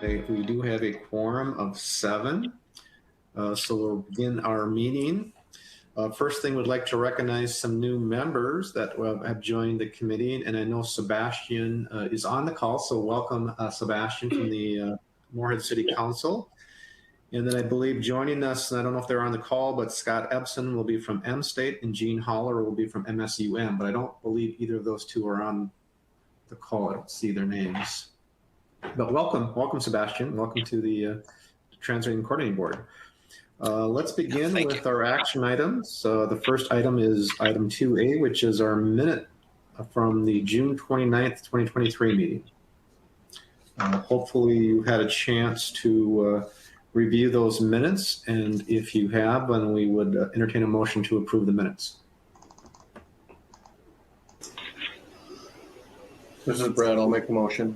We do have a quorum of 7, so we'll begin our meeting. First thing, we'd like to recognize some new members that have joined the committee, and I know Sebastian is on the call, so welcome Sebastian from the Moorhead City Council. And then I believe joining us, and I don't know if they're on the call, but Scott Ebsen will be from M-State and Gene Holler will be from MSUM, but I don't believe either of those two are on the call. I don't see their names. But welcome Sebastian. Welcome to the Transit and Coordinating Board. Let's begin with our action items. The first item is item 2A, which is our minute from the June 29th, 2023 meeting. Hopefully you had a chance to review those minutes, and if you have, then we would entertain a motion to approve the minutes. This is Brad. I'll make the motion.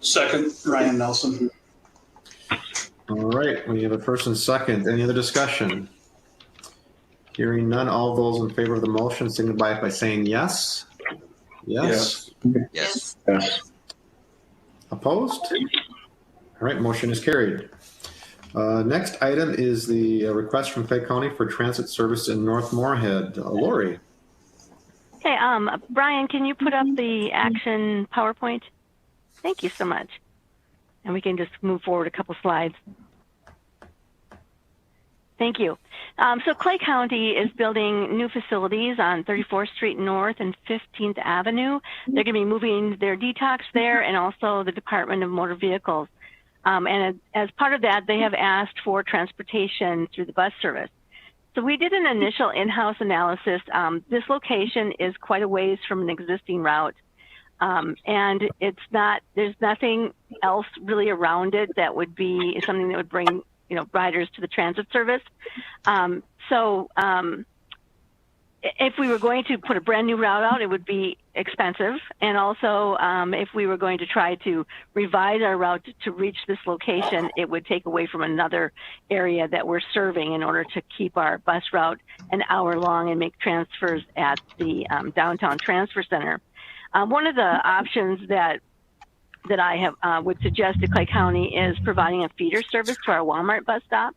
Second, Ryan Nelson. All right, we have a first and second. Any other discussion? Hearing none, all those in favor of the motion signify by saying yes. Yes. Yes. Yes. Opposed? All right, motion is carried. Next item is the request from Clay County for transit service in North Moorhead. Lori. Hey, Brian, can you put up the action PowerPoint? Thank you so much. And we can just move forward a couple slides. Thank you. So Clay County is building new facilities on 34th Street North and 15th Avenue. They're going to be moving their detox there and also the Department of Motor Vehicles. And as part of that, they have asked for transportation through the bus service. So we did an initial in-house analysis. This location is quite a ways from an existing route. And there's nothing else really around it that would be something that would bring, riders to the transit service. If we were going to put a brand new route out, it would be expensive. And also, if we were going to try to revise our route to reach this location, it would take away from another area that we're serving in order to keep our bus route an hour long and make transfers at the downtown transfer center. One of the options that I have would suggest to Clay County is providing a feeder service to our Walmart bus stop.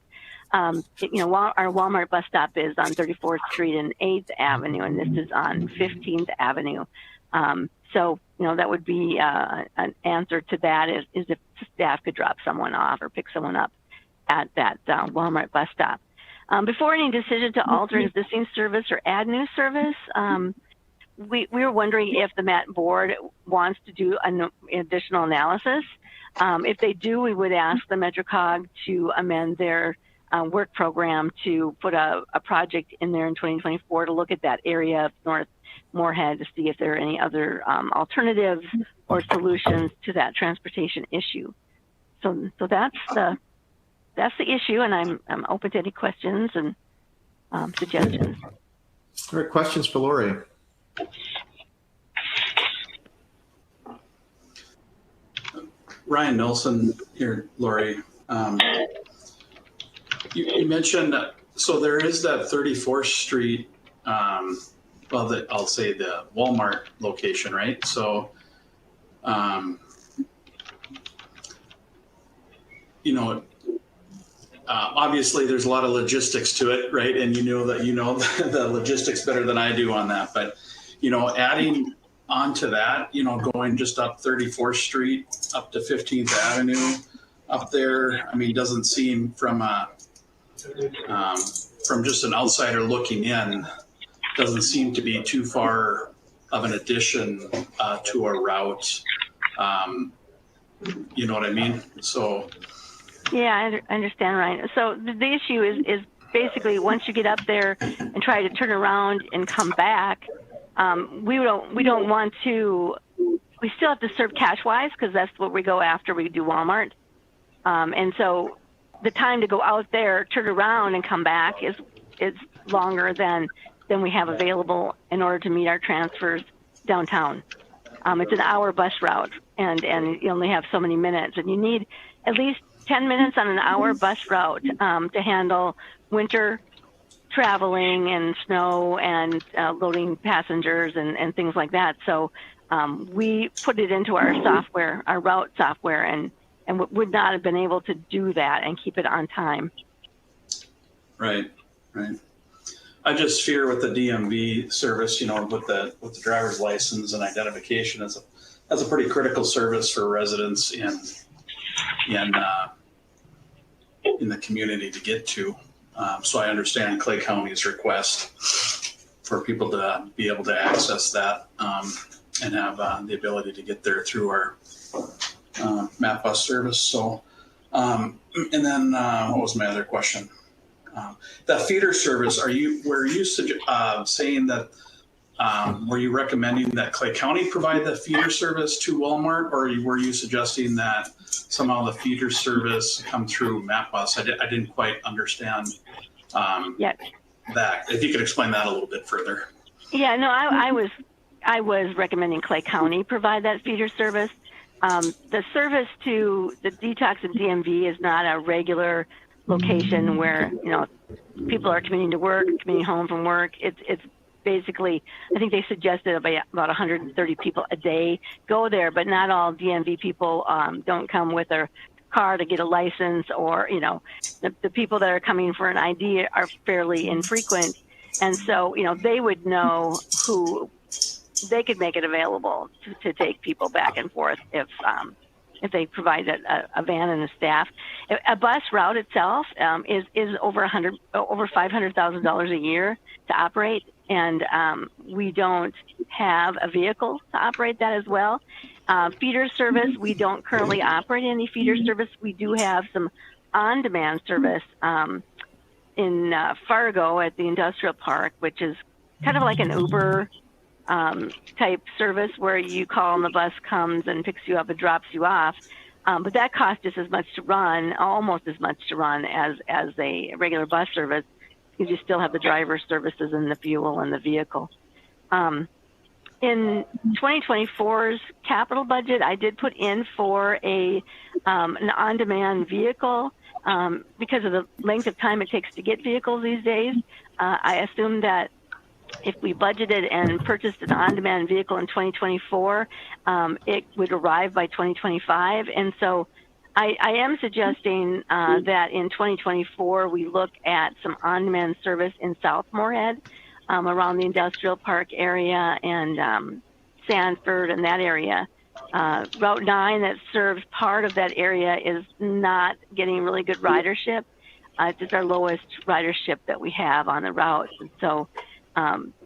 Our Walmart bus stop is on 34th Street and 8th Avenue, and this is on 15th Avenue. So that would be an answer to that is if staff could drop someone off or pick someone up at that Walmart bus stop. Before any decision to alter existing service or add new service, we were wondering if the MAT board wants to do an additional analysis. If they do, we would ask the MetroCog to amend their work program to put a project in there in 2024 to look at that area of North Moorhead to see if there are any other alternatives or solutions to that transportation issue. So that's the issue, and I'm open to any questions and suggestions. All right, questions for Lori? Ryan Nelson here, Lori. You mentioned, so there is that 34th Street, I'll say the Walmart location, right? So, obviously there's a lot of logistics to it, right? And you know the logistics better than I do on that. But, adding onto that, going just up 34th Street, up to 15th Avenue, up there, doesn't seem from just an outsider looking in, doesn't seem to be too far of an addition to a route. You know what I mean? So. Yeah, I understand, Ryan. So the issue is basically once you get up there and try to turn around and come back, we don't want to. We still have to serve cash-wise because that's what we go after we do Walmart, and so the time to go out there, turn around, and come back is longer than we have available in order to meet our transfers downtown. It's an hour bus route, and you only have so many minutes, and you need at least 10 minutes on an hour bus route to handle winter traveling and snow and loading passengers and things like that. So we put it into our software, our route software, and would not have been able to do that and keep it on time. Right. I just fear with the DMV service, with the driver's license and identification, that's a pretty critical service for residents in the community to get to. So I understand Clay County's request for people to be able to access that and have the ability to get there through our map bus service. So, and then what was my other question? The feeder service, were you saying that, were you recommending that Clay County provide the feeder service to Walmart, or were you suggesting that somehow the feeder service come through MapBus? I didn't quite understand that. If you could explain that a little bit further. Yeah, no, I was recommending Clay County provide that feeder service. The service to the Detox and DMV is not a regular location where people are commuting to work, commuting home from work. It's basically, I think they suggested about 130 people a day go there, but not all DMV people don't come with their car to get a license, or the people that are coming for an ID are fairly infrequent, and so they would know who they could make it available to take people back and forth if they provide a van and a staff. A bus route itself is over $500,000 a year to operate, and we don't have a vehicle to operate that as well. Feeder service, we don't currently operate any feeder service. We do have some on-demand service in Fargo at the industrial park, which is kind of like an Uber type service where you call and the bus comes and picks you up and drops you off. But that costs just as much to run, almost as much to run as a regular bus service, because you still have the driver services and the fuel and the vehicle. In 2024's capital budget, I did put in for an on-demand vehicle because of the length of time it takes to get vehicles these days. I assumed that if we budgeted and purchased an on-demand vehicle in 2024, it would arrive by 2025. And so I am suggesting that in 2024, we look at some on-demand service in South Moorhead, around the industrial park area and Sanford and that area. Route 9 that serves part of that area is not getting really good ridership. It's just our lowest ridership that we have on the route. And so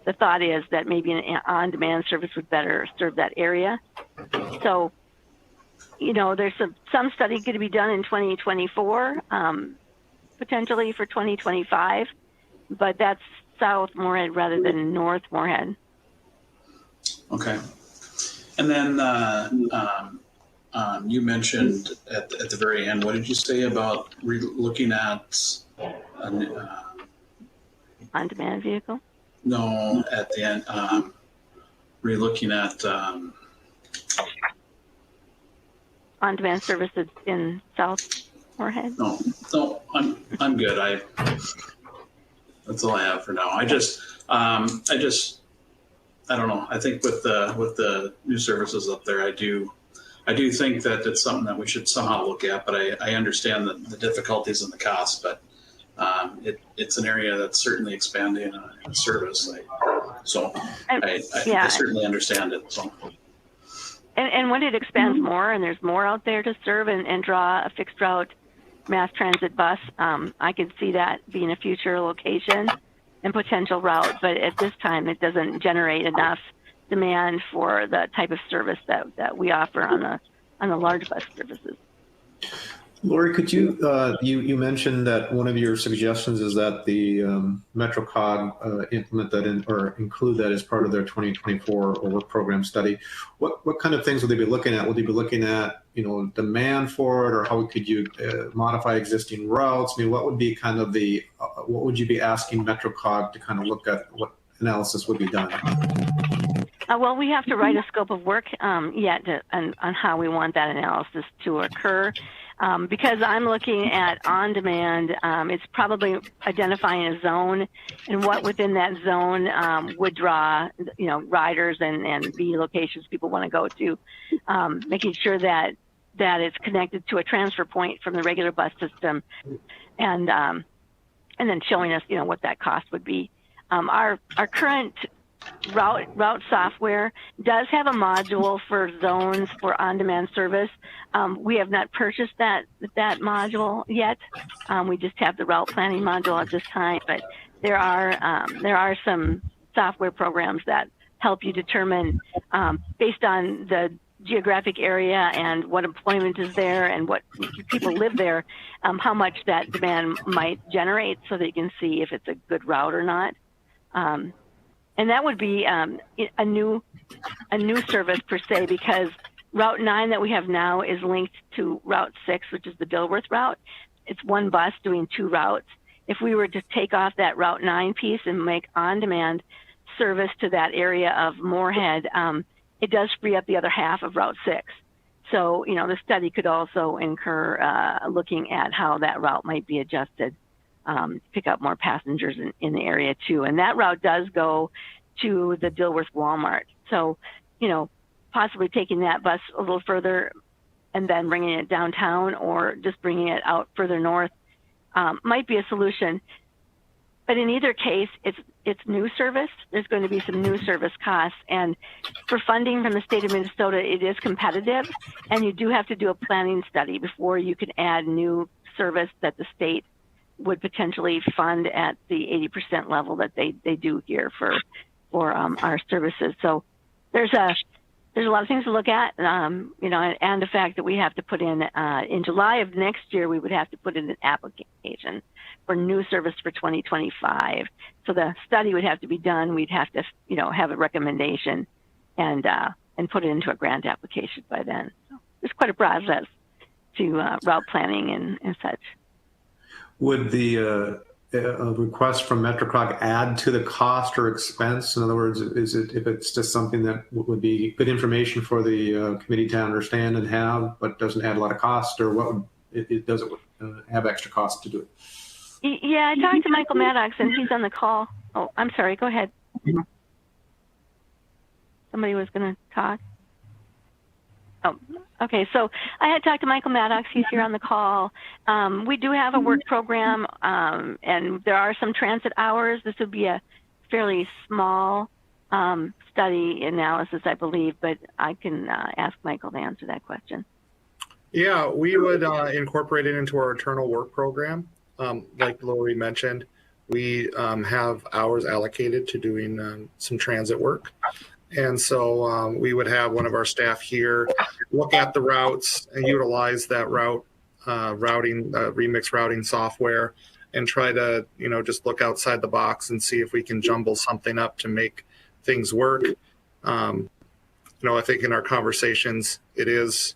the thought is that maybe an on-demand service would better serve that area. So, there's some study going to be done in 2024, potentially for 2025, but that's South Moorhead rather than North Moorhead. Okay. And then you mentioned at the very end, what did you say about looking at On-demand vehicle? No, at the end, re-looking at on-demand services in South Moorhead? No, I'm good. That's all I have for now. I don't know. I think with the new services up there, I do think that it's something that we should somehow look at. But I understand the difficulties and the costs. But it's an area that's certainly expanding in service. I certainly understand it. So. And when it expands more and there's more out there to serve and draw a fixed route mass transit bus, I could see that being a future location and potential route. But at this time, it doesn't generate enough demand for the type of service that we offer on the large bus services. Lori, could you mentioned that one of your suggestions is that the MetroCog implement that or include that as part of their 2024 work program study. What kind of things will they be looking at? Will they be looking at demand for it, or how could you modify existing routes? I mean, what would be kind of what would you be asking MetroCog to kind of look at? What analysis would be done? Well, we have to write a scope of work yet on how we want that analysis to occur. Because I'm looking at on-demand, it's probably identifying a zone and what within that zone would draw, riders and be locations people want to go to, making sure that it's connected to a transfer point from the regular bus system, and then showing us, what that cost would be. Our current route software does have a module for zones for on-demand service. We have not purchased that module yet. We just have the route planning module at this time, but there are some software programs that help you determine, based on the geographic area and what employment is there and what people live there, how much that demand might generate, so that you can see if it's a good route or not. And that would be a new service per se, because Route 9 that we have now is linked to Route 6, which is the Dilworth route. It's one bus doing 2 routes. If we were to take off that Route 9 piece and make on-demand service to that area of Moorhead, it does free up the other half of Route 6. So, the study could also incur looking at how that route might be adjusted. Pick up more passengers in the area too. And that route does go to the Dilworth Walmart. So, possibly taking that bus a little further and then bringing it downtown, or just bringing it out further north, might be a solution. But in either case, it's new service. There's going to be some new service costs. And for funding from the state of Minnesota, it is competitive. And you do have to do a planning study before you can add new service that the state would potentially fund at the 80% level that they do here for our services. So there's a lot of things to look at, and the fact that we have to put in July of next year, we would have to put in an application for new service for 2025. So the study would have to be done. We'd have to, have a recommendation and put it into a grant application by then. So there's quite a process to route planning and such. Would the request from MetroCog add to the cost or expense? In other words, if it's just something that would be good information for the committee to understand and have, but doesn't add a lot of cost, or what would it does it have extra cost to do it? Yeah, I talked to Michael Maddox, and he's on the call. Oh, I'm sorry. Go ahead. Somebody was going to talk. Oh, okay. So I had talked to Michael Maddox. He's here on the call. We do have a work program, and there are some transit hours. This would be a fairly small study analysis, I believe, but I can ask Michael to answer that question. Yeah, we would incorporate it into our internal work program. Like Lori mentioned, we have hours allocated to doing some transit work. And so we would have one of our staff here look at the routes and utilize that remix routing software, and try to, just look outside the box and see if we can jumble something up to make things work. I think in our conversations, it is,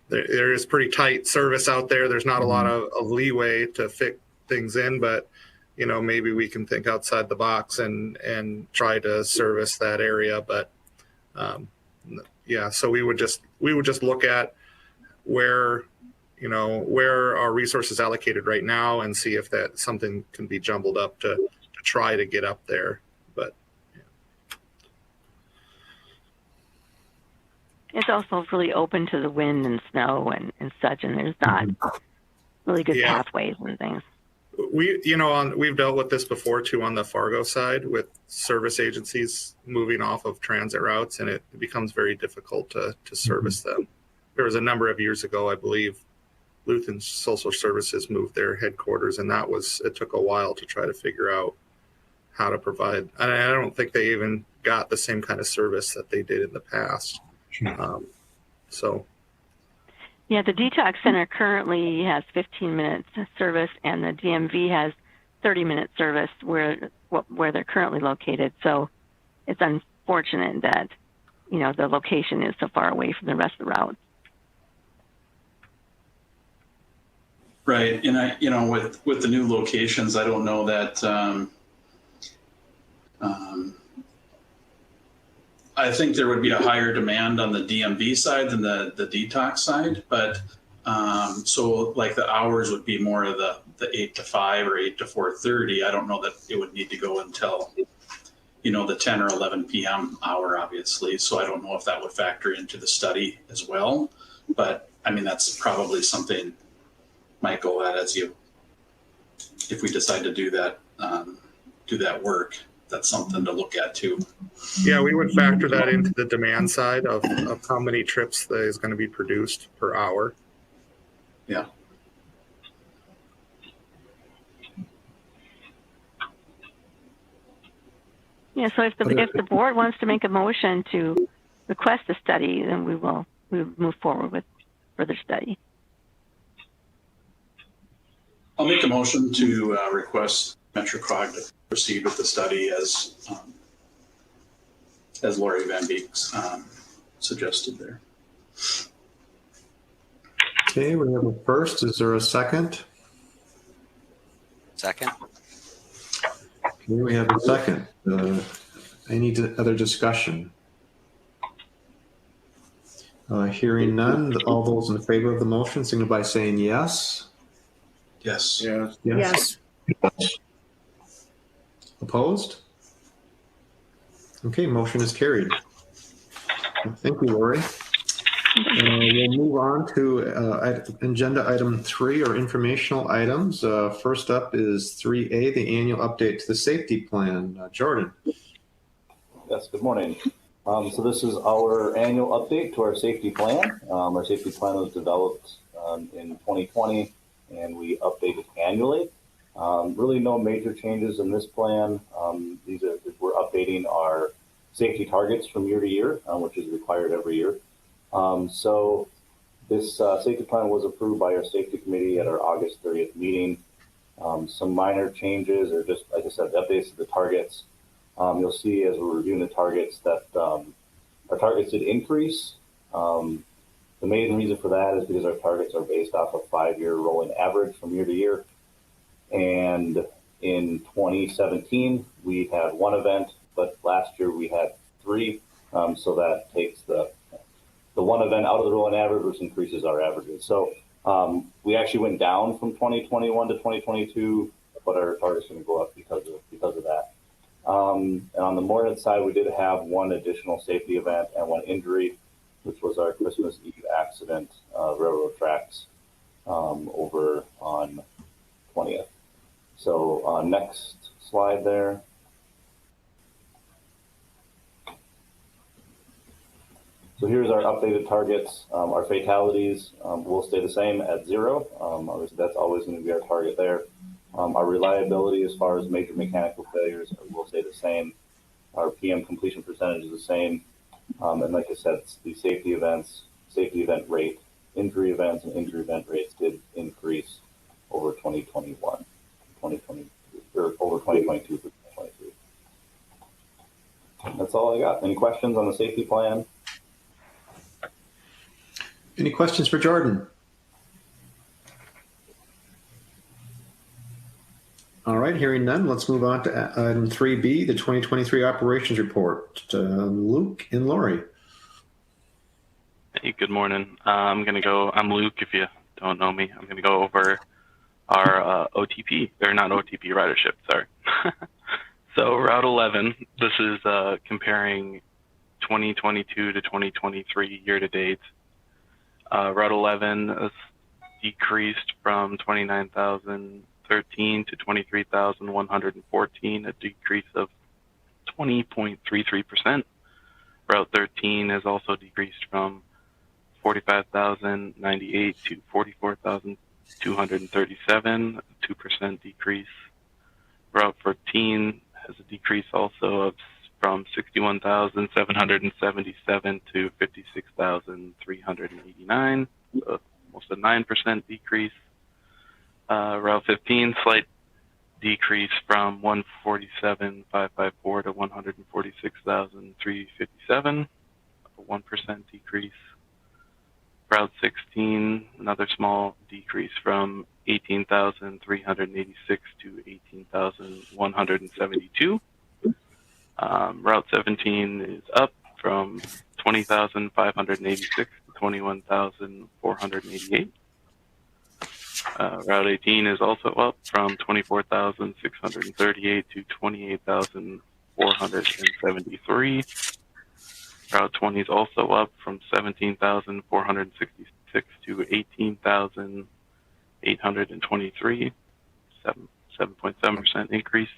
there is pretty tight service out there. There's not a lot of leeway to fit things in, but maybe we can think outside the box and try to service that area. But so we would just look at where our resources allocated right now, and see if that something can be jumbled up to try to get up there. But it's also really open to the wind and snow and such, and there's not really good pathways and things. We've dealt with this before too on the Fargo side, with service agencies moving off of transit routes, and it becomes very difficult to service them. There was a number of years ago, I believe, Lutheran Social Services moved their headquarters, and it took a while to try to figure out how to provide. And I don't think they even got the same kind of service that they did in the past. Yeah, the Detox Center currently has 15 minutes service, and the DMV has 30-minute service where they're currently located. So it's unfortunate that, the location is so far away from the rest of the route. Right. And with the new locations, I don't know that, I think there would be a higher demand on the DMV side than the Detox side, but So like the hours would be more of the 8 to 5 or 8 to 4:30. I don't know that it would need to go until, the 10 or 11 p.m. hour, obviously. So I don't know if that would factor into the study as well. But I mean, that's probably something might go at if we decide to do that work, that's something to look at too. Yeah, we would factor that into the demand side of how many trips that is going to be produced per hour. Yeah. Yeah, so if the board wants to make a motion to request a study, then we will move forward with further study. I'll make a motion to request MetroCog to proceed with the study as Lori Van Beek suggested there. Okay, we have a first. Is there a second? Second. Okay, we have a second. Any other discussion? Hearing none, all those in favor of the motion signify by saying yes. Yes. Yes. Opposed? Okay, motion is carried. Thank you, Lori. We'll move on to agenda item 3, or informational items. First up is 3A, the annual update to the safety plan. Jordan. Yes, good morning. So this is our annual update to our safety plan. Our safety plan was developed in 2020, and we update it annually. Really no major changes in this plan. We're updating our safety targets from year to year, which is required every year. So this safety plan was approved by our safety committee at our August 30th meeting. Some minor changes, or just, like I said, updates to the targets. You'll see as we're reviewing the targets that our targets did increase. The main reason for that is because our targets are based off a 5-year rolling average from year to year. And in 2017, we had 1 event, but last year we had 3. So that takes the 1 event out of the rolling average, which increases our averages. So we actually went down from 2021 to 2022, but our target's going to go up because of that. And on the Morehead side, we did have 1 additional safety event and 1 injury, which was our Christmas Eve accident, railroad tracks, over on 20th. So next slide there. So here's our updated targets. Our fatalities will stay the same at 0. Obviously, that's always going to be our target there. Our reliability as far as major mechanical failures will stay the same. Our PM completion percentage is the same. And like I said, the safety event rate, injury events and injury event rates did increase over 2021, or over 2022 to 2023. That's all I got. Any questions on the safety plan? Any questions for Jordan? All right, hearing none, let's move on to item 3B, the 2023 operations report. Luke and Lori. Hey, good morning. I'm Luke, if you don't know me. I'm going to go over our OTP, or not OTP, ridership, sorry. So Route 11, this is comparing 2022 to 2023 year-to-date. Route 11 has decreased from 29,013 to 23,114, a decrease of 20.33%. Route 13 has also decreased from 45,098 to 44,237, a 2% decrease. Route 14 has a decrease also of from 61,777 to 56,389, almost a 9% decrease. Route 15, slight decrease from 147,554 to 146,357, a 1% decrease. Route 16, another small decrease from 18,386 to 18,172. Route 17 is up from 20,586 to 21,488, Route 18 is also up from 24,638 to 28,473. Route 20 is also up from 17,466 to 18,823, 7.7% increase.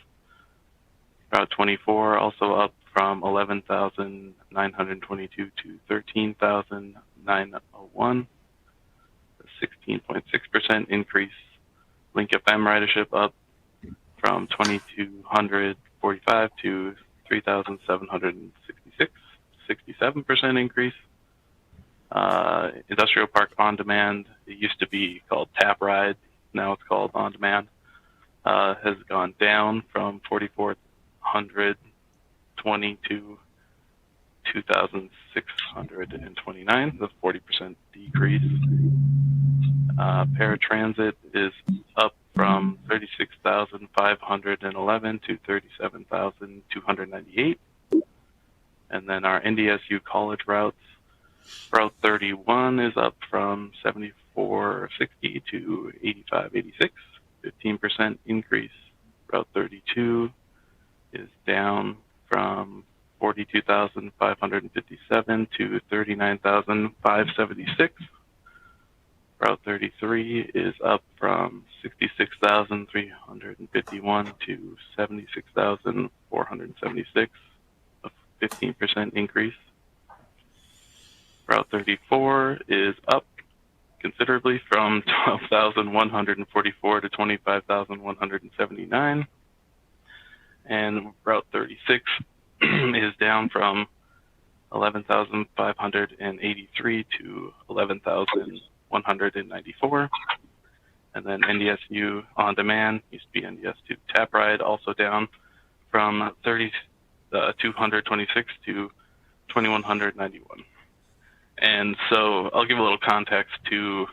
Route 24 also up from 11,922 to 13,901, a 16.6% increase. Link FM ridership up from 2,245 to 3,766, 67% increase. Industrial Park On Demand, it used to be called Tap Ride, now it's called On Demand, has gone down from 4,420 to 2,629, the 40% decrease. Paratransit is up from 36,511 to 37,298. And then our NDSU college routes, Route 31 is up from 7460 to 8586, 15% increase. Route 32 is down from 42,557 to 39,576. Route 33 is up from 66,351 to 76,476, a 15% increase. Route 34 is up considerably from 12,144 to 25,179. And Route 36 is down from 11,583 to 11,194. And then NDSU On Demand, used to be NDS2 Tap Ride, also down from 226 to 2,191. And so I'll give a little context to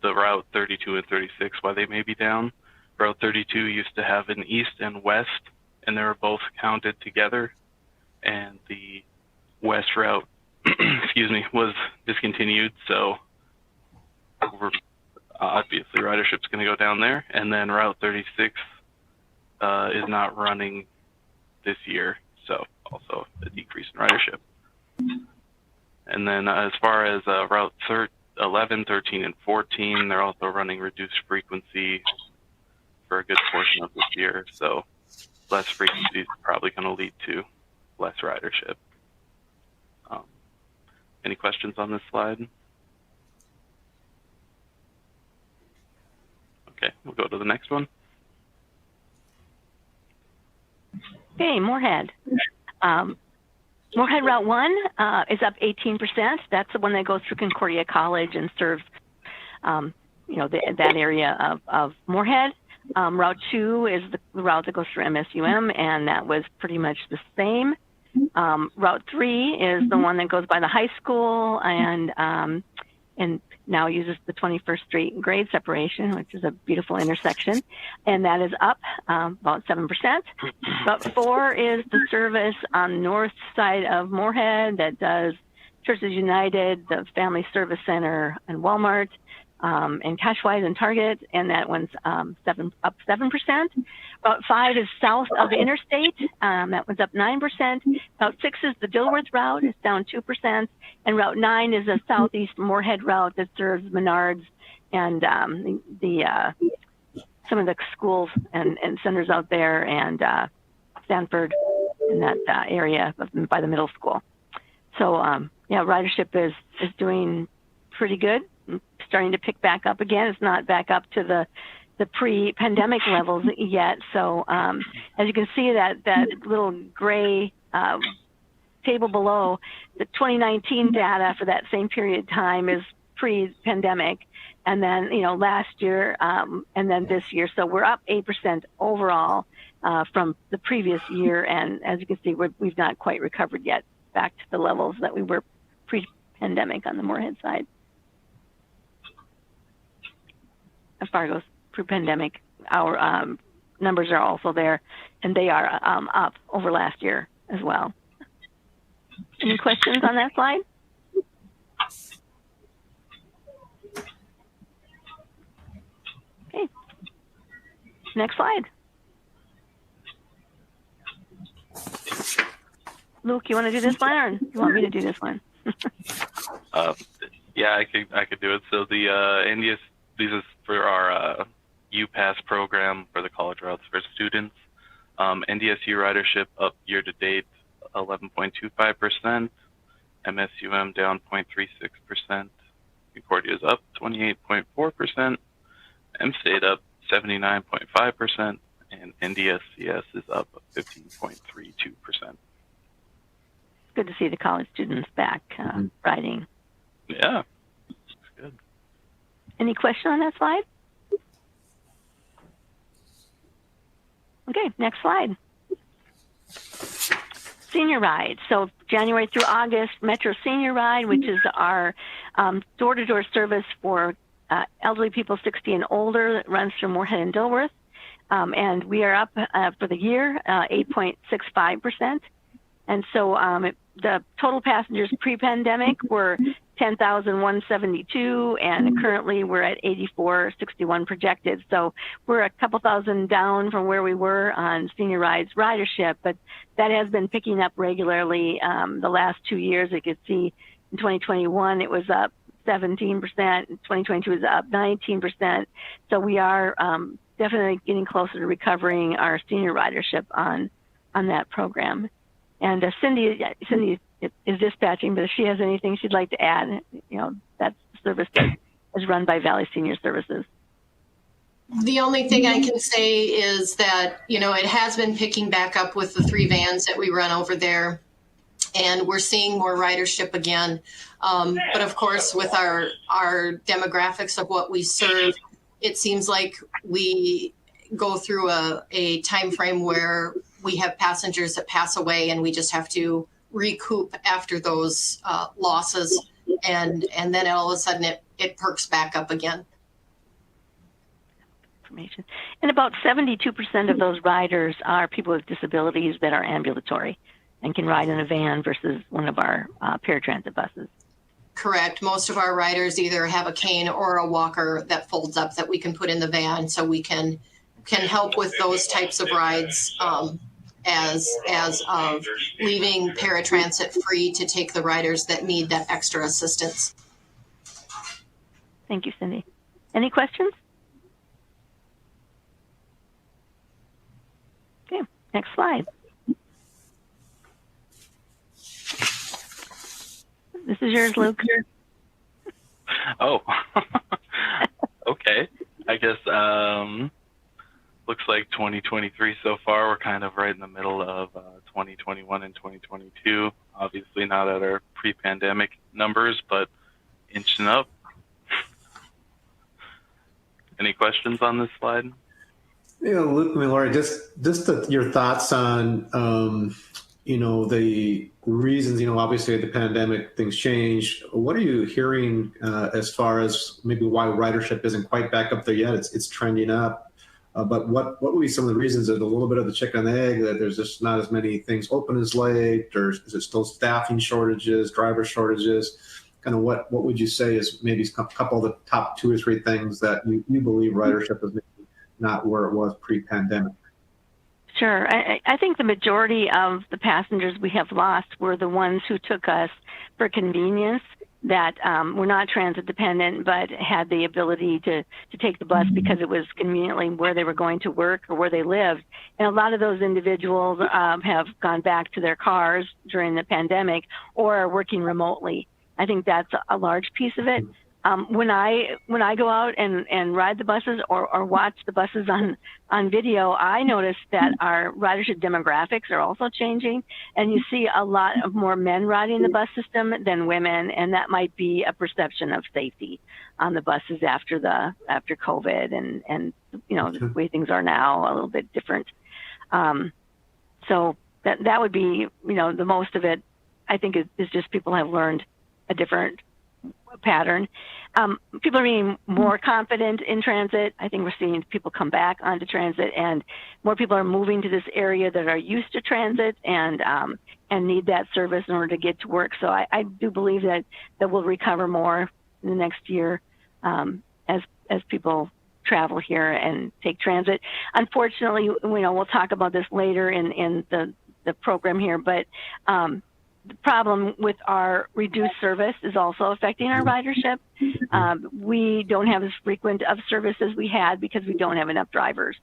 the Route 32 and 36, why they may be down. Route 32 used to have an east and west, and they were both counted together. And the west route, excuse me, was discontinued. So obviously ridership's going to go down there. And then Route 36 is not running this year, so also a decrease in ridership. And then as far as Route 11, 13, and 14, they're also running reduced frequency for a good portion of this year. So less frequency is probably going to lead to less ridership. Any questions on this slide? Okay, we'll go to the next one. Okay, Moorhead. Moorhead Route 1 is up 18%. That's the one that goes through Concordia College and serves, that area of Moorhead. Route 2 is the route that goes through MSUM, and that was pretty much the same. Route 3 is the one that goes by the high school and now uses the 21st Street grade separation, which is a beautiful intersection, and that is up about 7%. Route 4 is the service on the north side of Moorhead that does Churches United, the Family Service Center, and Walmart, and Cashwise and Target, and that one's up 7%. Route 5 is south of the interstate. That one's up 9%. Route 6 is the Dilworth route. It's down 2%. And Route 9 is a southeast Moorhead route that serves Menards and some of the schools and centers out there, and Stanford in that area by the middle school. So ridership is doing pretty good. Starting to pick back up again. It's not back up to the pre-pandemic levels yet. So as you can see, that little gray table below, the 2019 data for that same period of time is pre-pandemic, and then last year and then this year. So we're up 8% overall from the previous year, and as you can see, we've not quite recovered yet back to the levels that we were pre-pandemic on the Moorhead side. As far as pre-pandemic, our numbers are also there, and they are up over last year as well. Any questions on that slide? Okay. Next slide. Luke, you want to do this one, or you want me to do this one? Yeah, I could do it. So the NDS, this is for our UPass program for the college routes for students. NDSU ridership up year to date 11.25%, MSUM down 0.36%, Concordia is up 28.4%, MState up 79.5%, and NDSCS is up 15.32%. Good to see the college students back riding. Yeah, that's good. Any question on that slide? Okay, next slide. Senior Ride. So January through August, Metro Senior Ride, which is our door-to-door service for elderly people 60 and older that runs through Moorhead and Dilworth. And we are up for the year 8.65%. And so the total passengers pre-pandemic were 10,172, and currently we're at 8461 projected. So we're a couple thousand down from where we were on Senior Ride's ridership, but that has been picking up regularly the last 2 years. You could see in 2021 it was up 17%, 2022 is up 19%. So we are definitely getting closer to recovering our senior ridership on that program. And Cindy is dispatching, but if she has anything she'd like to add, that's the service that is run by Valley Senior Services. The only thing I can say is that, it has been picking back up with the 3 vans that we run over there, and we're seeing more ridership again. But of course, with our demographics of what we serve, it seems like we go through a time frame where we have passengers that pass away and we just have to recoup after those losses. And then all of a sudden it perks back up again. Information. And about 72% of those riders are people with disabilities that are ambulatory and can ride in a van versus one of our paratransit buses. Correct. Most of our riders either have a cane or a walker that folds up that we can put in the van, so we can help with those types of rides as of leaving paratransit free to take the riders that need that extra assistance. Thank you, Cindy. Any questions? Okay, next slide. This is yours, Luke. Oh, okay. I guess looks like 2023 so far. We're kind of right in the middle of 2021 and 2022. Obviously not at our pre-pandemic numbers, but inching up. Any questions on this slide? Luke and Lori, just your thoughts on, the reasons, obviously the pandemic, things changed. What are you hearing as far as maybe why ridership isn't quite back up there yet? It's trending up. But what would be some of the reasons? Is it a little bit of the chicken and egg that there's just not as many things open as late, or is it still staffing shortages, driver shortages? Kind of what would you say is maybe a couple of the top 2 or 3 things that you believe ridership is maybe not where it was pre-pandemic? Sure. I think the majority of the passengers we have lost were the ones who took us for convenience, that were not transit dependent, but had the ability to take the bus because it was conveniently where they were going to work or where they lived. And a lot of those individuals have gone back to their cars during the pandemic or are working remotely. I think that's a large piece of it. When I go out and ride the buses or watch the buses on video, I notice that our ridership demographics are also changing, and you see a lot of more men riding the bus system than women, and that might be a perception of safety on the buses after COVID and the way things are now, a little bit different. So that would be the most of it. I think is just people have learned a different pattern. People are being more confident in transit. I think we're seeing people come back onto transit, and more people are moving to this area that are used to transit and need that service in order to get to work. So I do believe that we'll recover more in the next year as people travel here and take transit. Unfortunately, we'll talk about this later in the program here, but the problem with our reduced service is also affecting our ridership. We don't have as frequent of service as we had because we don't have enough drivers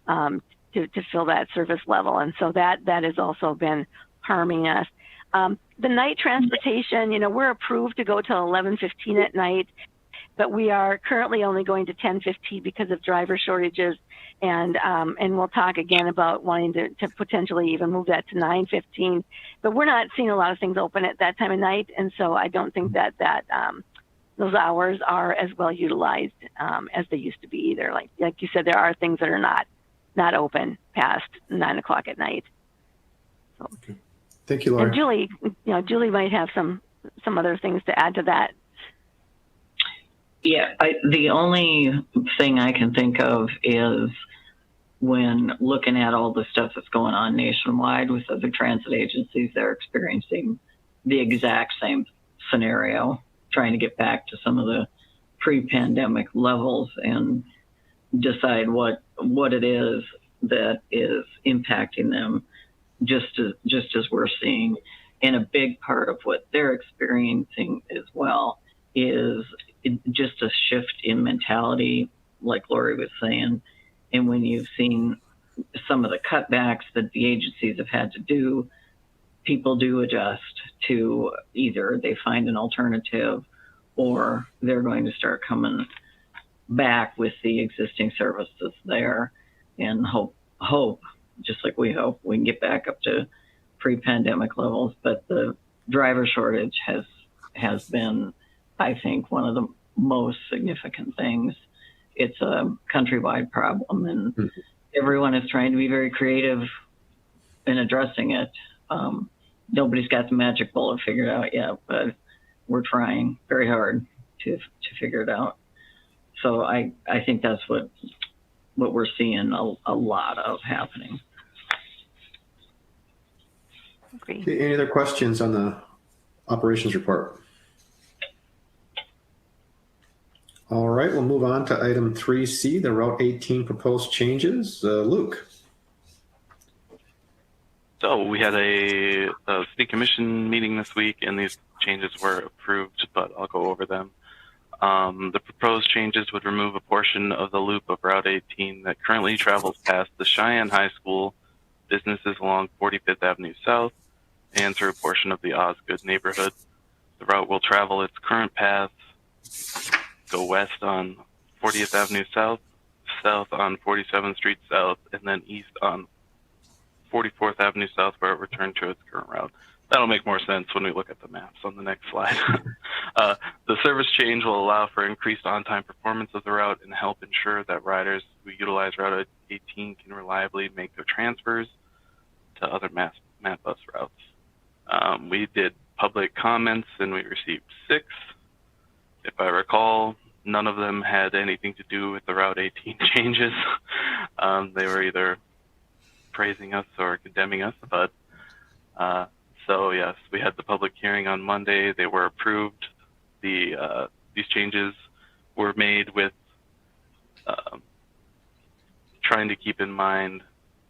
to fill that service level. And so that has also been harming us. The night transportation, we're approved to go till 11:15 at night, but we are currently only going to 10:15 because of driver shortages. And we'll talk again about wanting to potentially even move that to 9:15. But we're not seeing a lot of things open at that time of night, and so I don't think that those hours are as well utilized as they used to be either. Like you said, there are things that are not open past 9 o'clock at night. So. Okay. Thank you, Laura. And Julie might have some other things to add to that. Yeah, the only thing I can think of is when looking at all the stuff that's going on nationwide with other transit agencies, they're experiencing the exact same scenario, trying to get back to some of the pre-pandemic levels and decide what it is that is impacting them, just as we're seeing. And a big part of what they're experiencing as well is just a shift in mentality, like Lori was saying. And when you've seen some of the cutbacks that the agencies have had to do, people do adjust to either they find an alternative or they're going to start coming back with the existing services there and hope, just like we hope, we can get back up to pre-pandemic levels. But the driver shortage has been, I think, one of the most significant things. It's a countrywide problem, and everyone is trying to be very creative in addressing it. Nobody's got the magic bullet figured out yet, but we're trying very hard to figure it out. So I think that's what we're seeing a lot of happening. Agree. Okay, any other questions on the operations report? All right, we'll move on to item 3C, the Route 18 proposed changes. Luke. So we had a city commission meeting this week, and these changes were approved, but I'll go over them. The proposed changes would remove a portion of the loop of Route 18 that currently travels past the Cheyenne High School, businesses along 45th Avenue South, and through a portion of the Osgood neighborhood. The route will travel its current path, go west on 40th Avenue South, south on 47th Street South, and then east on 44th Avenue South, where it returned to its current route. That'll make more sense when we look at the maps on the next slide. The service change will allow for increased on-time performance of the route and help ensure that riders who utilize Route 18 can reliably make their transfers to other map bus routes. We did public comments and we received 6. If I recall, none of them had anything to do with the Route 18 changes. They were either praising us or condemning us, but so yes, we had the public hearing on Monday. They were approved. These changes were made with trying to keep in mind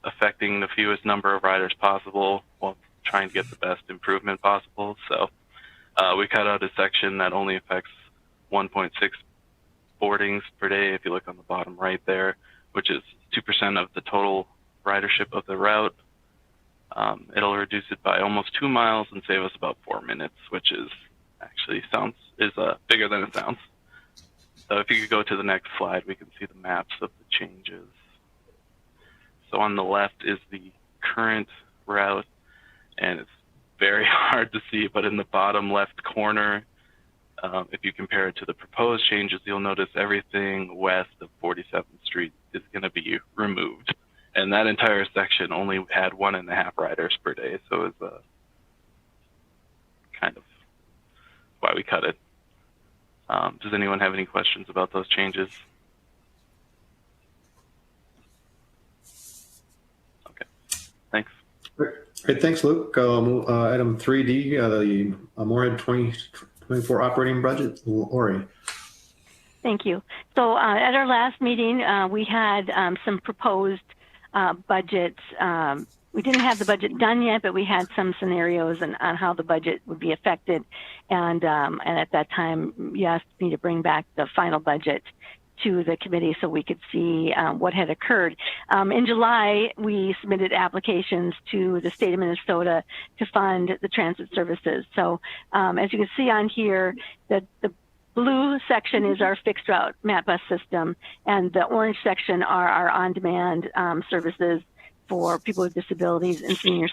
affecting the fewest number of riders possible while trying to get the best improvement possible. So we cut out a section that only affects 1.6 boardings per day, if you look on the bottom right there, which is 2% of the total ridership of the route. It'll reduce it by almost 2 miles and save us about 4 minutes, which is actually bigger than it sounds. So if you could go to the next slide, we can see the maps of the changes. So on the left is the current route, and it's very hard to see, but in the bottom left corner, if you compare it to the proposed changes, you'll notice everything west of 47th Street is going to be removed. And that entire section only had 1.5 riders per day, so it's kind of why we cut it. Does anyone have any questions about those changes? Okay, thanks. Great, thanks, Luke. Item 3D, the Moorhead 2024 operating budget. Lori. Thank you. So at our last meeting, we had some proposed budgets. We didn't have the budget done yet, but we had some scenarios on how the budget would be affected. And at that time, you asked me to bring back the final budget to the committee so we could see what had occurred. In July, we submitted applications to the state of Minnesota to fund the transit services. So as you can see on here, the blue section is our fixed route MAT bus system, and the orange section are our on-demand services for people with disabilities and senior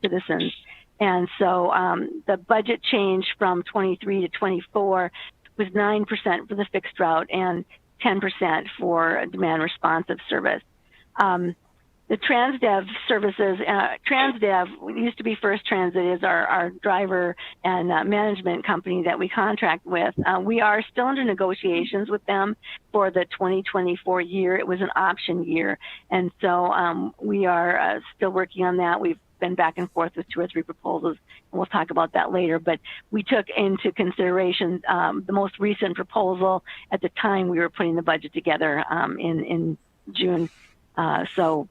citizens. And so the budget change from 23 to 24 was 9% for the fixed route and 10% for demand responsive service. The TransDev services, TransDev used to be First Transit, is our driver and management company that we contract with. We are still under negotiations with them for the 2024 year. It was an option year. And so we are still working on that. We've been back and forth with 2 or 3 proposals, and we'll talk about that later. But we took into consideration the most recent proposal at the time we were putting the budget together in June. So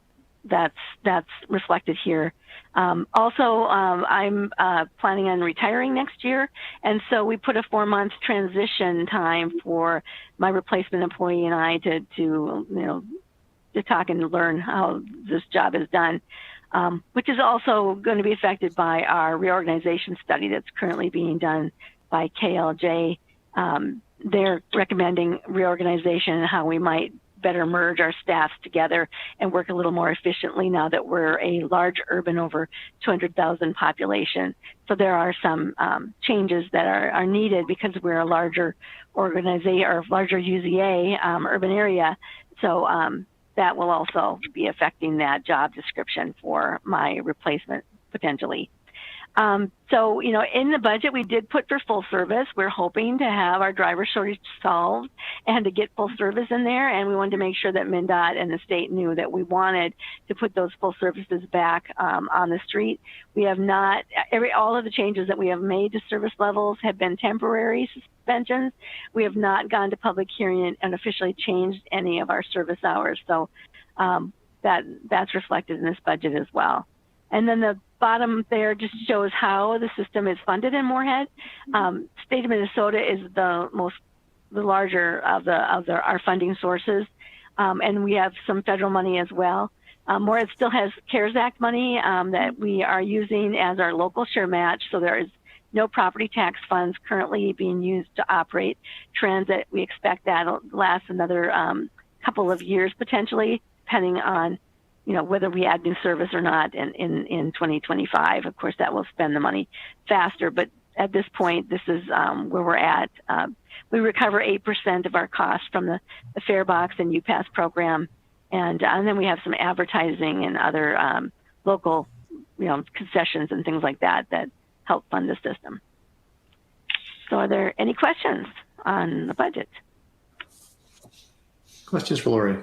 that's reflected here. Also, I'm planning on retiring next year, and so we put a 4-month transition time for my replacement employee and I to talk and learn how this job is done. Which is also going to be affected by our reorganization study that's currently being done by KLJ. They're recommending reorganization and how we might better merge our staffs together and work a little more efficiently now that we're a large urban over 200,000 population. So there are some changes that are needed because we're a larger organization or larger UZA urban area. So that will also be affecting that job description for my replacement potentially. So, in the budget, we did put for full service. We're hoping to have our driver shortage solved and to get full service in there. And we wanted to make sure that MnDOT and the state knew that we wanted to put those full services back on the street. We have not, all of the changes that we have made to service levels have been temporary suspensions. We have not gone to public hearing and officially changed any of our service hours. So that's reflected in this budget as well. And then the bottom there just shows how the system is funded in Moorhead. State of Minnesota is the larger of our funding sources, and we have some federal money as well. Moorhead still has CARES Act money that we are using as our local share match, so there is no property tax funds currently being used to operate transit. We expect that'll last another couple of years potentially, depending on whether we add new service or not in 2025. Of course, that will spend the money faster, but at this point, this is where we're at. We recover 8% of our costs from the fare box and UPass program, and then we have some advertising and other local, concessions and things like that help fund the system. So are there any questions on the budget? Questions for Lori?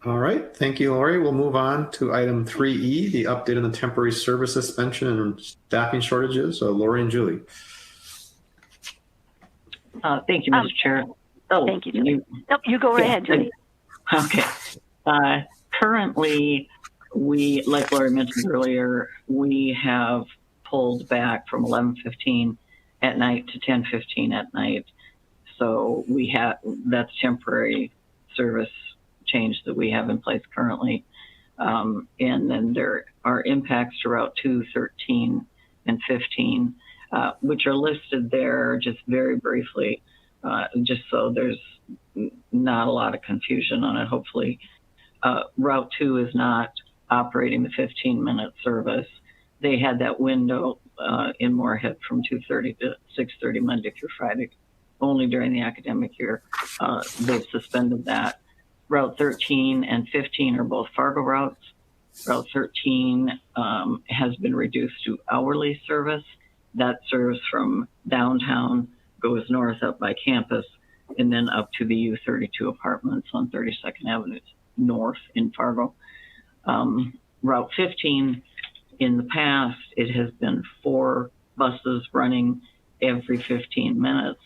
All right, thank you, Lori. We'll move on to item 3E, the update on the temporary service suspension and staffing shortages. So Lori and Julie. Thank you, Mr. Chair. Oh, thank you, Julie. Nope, you go right ahead, Julie. Okay. Currently, like Lori mentioned earlier, we have pulled back from 11:15 at night to 10:15 at night. So that's temporary service change that we have in place currently. And then there are impacts to Route 2, 13, and 15, which are listed there just very briefly, just so there's not a lot of confusion on it, hopefully. Route 2 is not operating the 15-minute service. They had that window in Moorhead from 2:30 to 6:30 Monday through Friday, only during the academic year. They've suspended that. Route 13 and 15 are both Fargo routes. Route 13 has been reduced to hourly service. That serves from downtown, goes north up by campus, and then up to the U32 apartments on 32nd Avenue North in Fargo. Route 15, in the past, it has been 4 buses running every 15 minutes,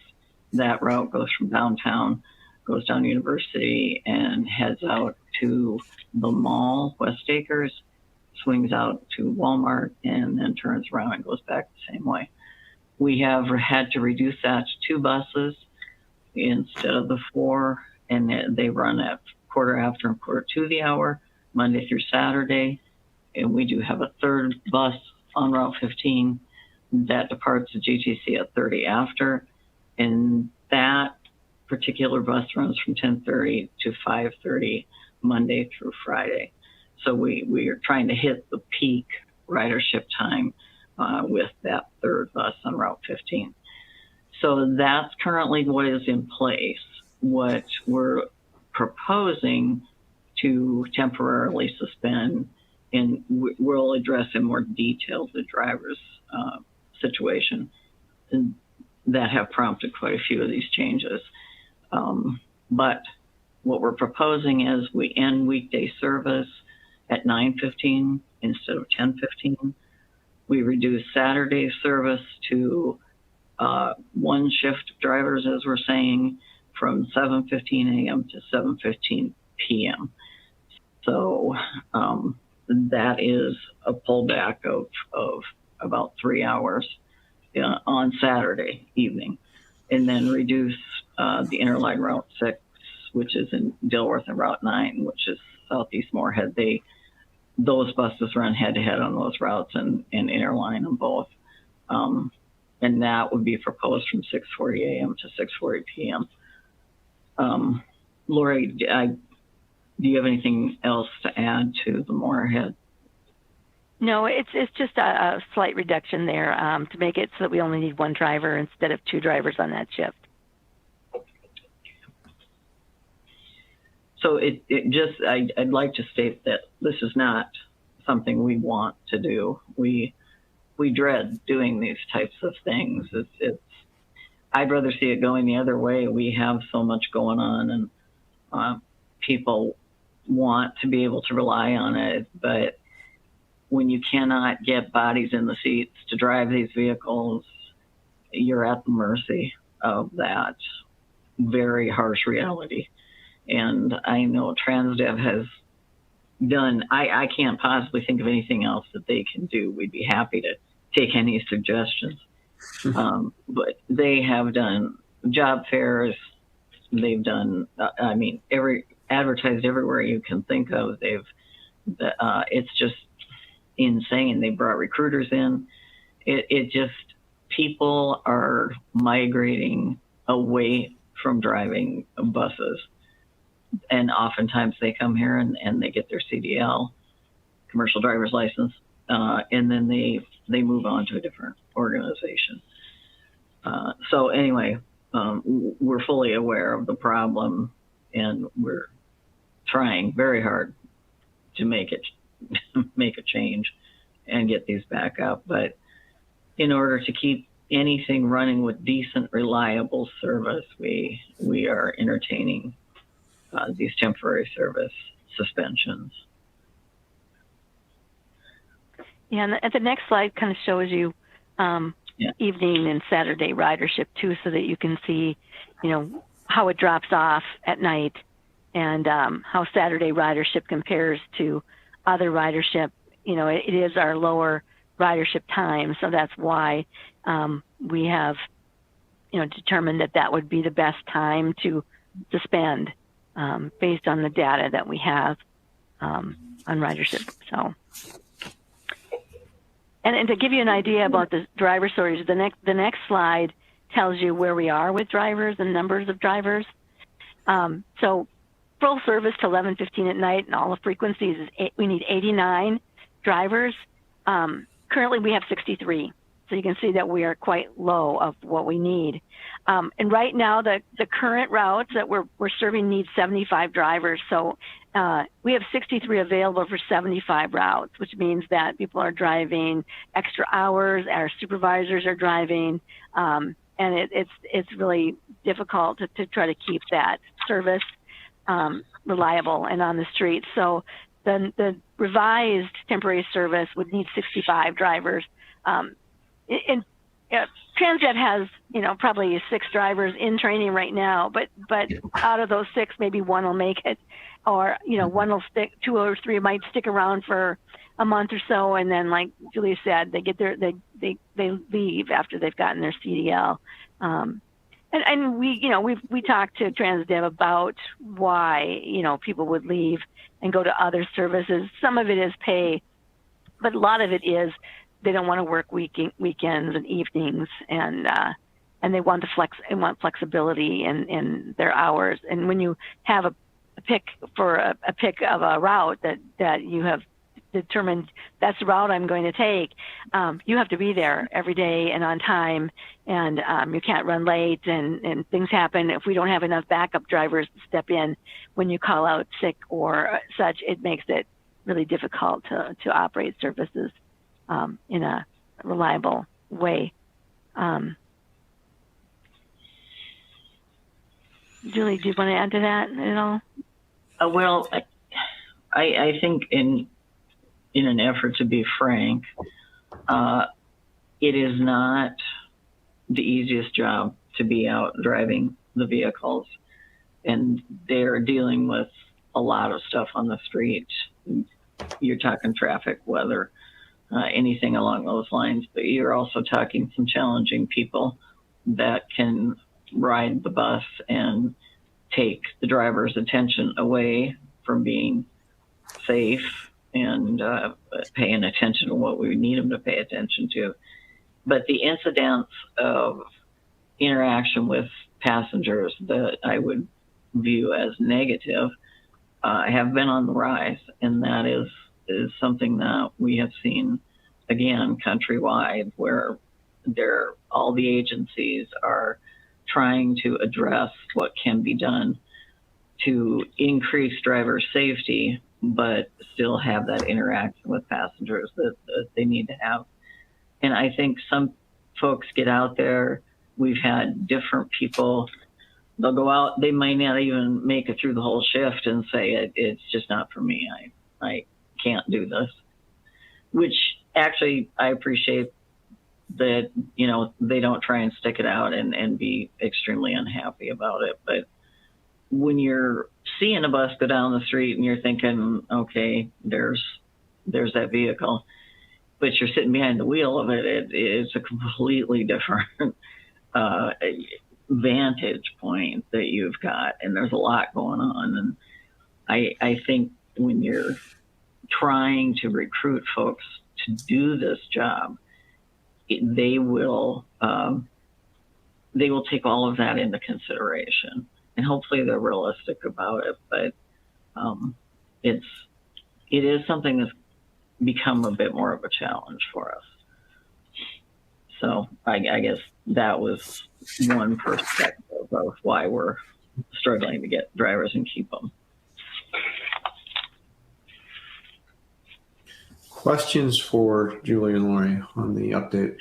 that route goes from downtown, goes down University, and heads out to the mall, West Acres, swings out to Walmart, and then turns around and goes back the same way. We have had to reduce that to 2 buses instead of the 4, and they run at quarter after and quarter to the hour, Monday through Saturday. And we do have a 3rd bus on Route 15 that departs the GTC at 30 after. And that particular bus runs from 10:30 to 5:30, Monday through Friday. So we are trying to hit the peak ridership time with that 3rd bus on Route 15. So that's currently what is in place. What we're proposing to temporarily suspend, and we'll address in more detail the driver's situation that have prompted quite a few of these changes. But what we're proposing is we end weekday service at 9:15 instead of 10:15. We reduce Saturday service to 1 shift drivers, as we're saying, from 7:15 a.m. to 7:15 p.m. So that is a pullback of about 3 hours on Saturday evening, and then reduce the Interline Route 6, which is in Dilworth, and Route 9, which is Southeast Moorhead. Those buses run head-to-head on those routes and Interline on both. And that would be proposed from 6:40 a.m. to 6:40 p.m. Lori, do you have anything else to add to the Moorhead? No, it's just a slight reduction there to make it so that we only need 1 driver instead of 2 drivers on that shift. So I'd like to state that this is not something we want to do. We dread doing these types of things. I'd rather see it going the other way. We have so much going on, and people want to be able to rely on it. But when you cannot get bodies in the seats to drive these vehicles, you're at the mercy of that very harsh reality. And I know TransDev has done, I can't possibly think of anything else that they can do. We'd be happy to take any suggestions. But they have done job fairs. They've done, advertised everywhere you can think of. It's just insane. They brought recruiters in. It just, people are migrating away from driving buses. And oftentimes they come here and they get their CDL, commercial driver's license, and then they move on to a different organization. So anyway, we're fully aware of the problem, and we're trying very hard to make a change and get these back up. But in order to keep anything running with decent, reliable service, we are entertaining these temporary service suspensions. Yeah, and the next slide kind of shows you evening and Saturday ridership too, so that you can see, how it drops off at night, and how Saturday ridership compares to other ridership. It is our lower ridership time, so that's why we have, determined that would be the best time to suspend based on the data that we have on ridership. So. And to give you an idea about the driver shortage, the next slide tells you where we are with drivers and numbers of drivers. So full service to 11:15 at night and all the frequencies we need 89 drivers. Currently we have 63. So you can see that we are quite low of what we need. And right now the current routes that we're serving need 75 drivers. So we have 63 available for 75 routes, which means that people are driving extra hours, our supervisors are driving, and it's really difficult to try to keep that service reliable and on the street. So the revised temporary service would need 65 drivers. Transdev has, you know, probably 6 drivers in training right now, but out of those 6, maybe 1 will make it, or, you know, 1 will stick, 2 or 3 might stick around for a month or so, and then, like Julia said, they get they leave after they've gotten their CDL. And we, you know, we talked to Transdev about why, you know, people would leave and go to other services. Some of it is pay, but a lot of it is they don't want to work weekends and evenings, and they want flexibility in their hours. And when you have a pick for a pick of a route that you have determined that's the route I'm going to take, you have to be there every day and on time, and you can't run late, and things happen. If we don't have enough backup drivers to step in when you call out sick or such, it makes it really difficult to operate services in a reliable way. Julie, do you want to add to that at all? Well, I think in an effort to be frank, it is not the easiest job to be out driving the vehicles, and they're dealing with a lot of stuff on the street. You're talking traffic, weather, anything along those lines, but you're also talking some challenging people that can ride the bus and take the driver's attention away from being safe and paying attention to what we need them to pay attention to. But the incidents of interaction with passengers that I would view as negative have been on the rise, and that is something that we have seen again countrywide, where all the agencies are trying to address what can be done to increase driver safety, but still have that interaction with passengers that they need to have. And I think some folks get out there. We've had different people, they'll go out, they might not even make it through the whole shift and say, it's just not for me. I can't do this, which actually I appreciate that, you know, they don't try and stick it out and be extremely unhappy about it. But when you're seeing a bus go down the street and you're thinking, okay, there's that vehicle, but you're sitting behind the wheel of it, it's a completely different vantage point that you've got, and there's a lot going on. And I think when you're trying to recruit folks to do this job, they will take all of that into consideration, and hopefully they're realistic about it. But it is something that's become a bit more of a challenge for us. So I guess that was one perspective of why we're struggling to get drivers and keep them. Questions for Julie and Lori on the update?